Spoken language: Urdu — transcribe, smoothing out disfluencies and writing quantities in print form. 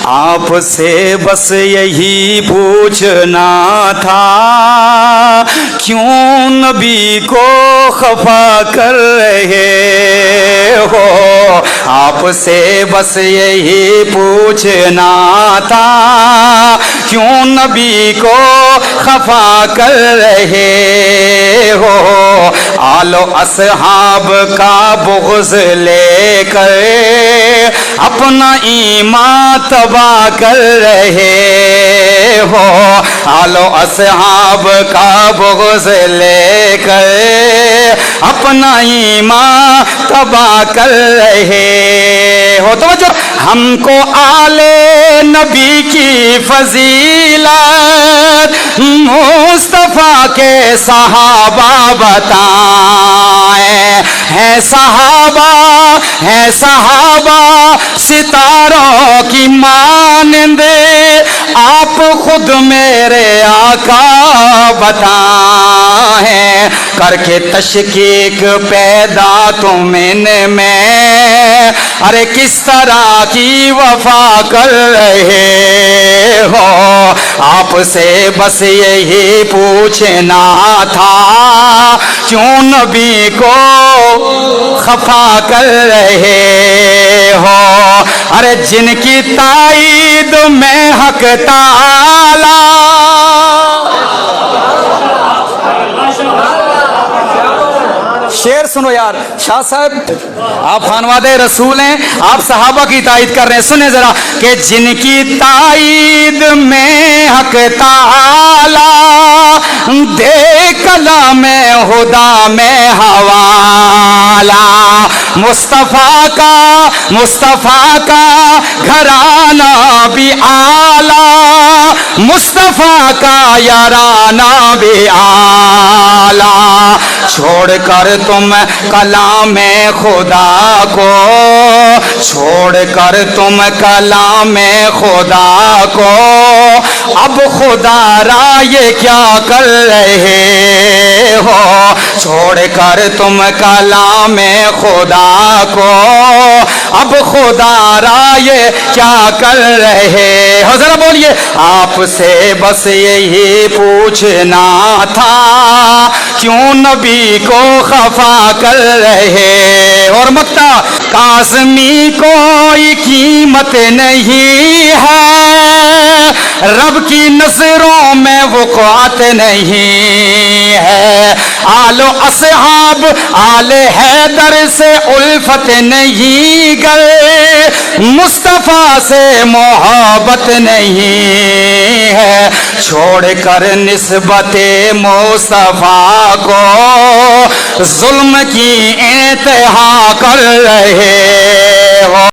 آپ سے بس یہی پوچھنا تھا کیوں نبی کو خفا کر رہے ہو. آپ سے بس یہی پوچھنا تھا کیوں نبی کو خفا کر رہے ہو. آل و اصحاب کا بغض لے کر اپنا ایمان تباہ کر رہے ہو. آل و اصحاب کا بغض لے کر اپنا ایمان تباہ کر رہے ہو. توجہ, ہم کو آل نبی کی فضیلت مصطفیٰ کے صحابہ بتائیں. ہے صحابہ ستاروں کی مانند, آپ خود میرے آقا بتائیں. کر کے تشکیک پیدا تمہیں میں, ارے کس طرح کی وفا کر رہے ہو. آپ سے بس یہی پوچھنا تھا کیوں نبی کو خفا کر رہے ہو. ارے جن کی تائید میں حق تعالی, شعر سنو یار شاہ صاحب, آپ خانواد رسول ہیں, آپ صحابہ کی تائید کر رہے ہیں. سنیں ذرا کہ جن کی تائید میں حق تعالی دے کلام خدا میں حوالہ. مصطفیٰ کا گھرانہ بھی اعلیٰ, مصطفیٰ کا یارانہ بھی اعلیٰ. چھوڑ کر تم کلام خدا کو, چھوڑ کر تم کلام خدا کو, اب خدا را یہ کیا کر رہے ہو. چھوڑ کر تم کلام خدا کو, اب خدا را یہ کیا کر رہے ہو. ذرا بولیے, آپ سے بس یہی پوچھنا تھا کیوں نبی کو خفا کر رہے. اور مکتا قاسمی کوئی قیمت نہیں ہے, رب کی نظروں میں وقعت نہیں ہے. آل و اصحاب آل حیدر سے الفت نہیں گئے, مصطفیٰ سے محبت نہیں ہے. چھوڑ کر نسبت مصطفیٰ کو ظلم کی انتہا کر رہے ہو.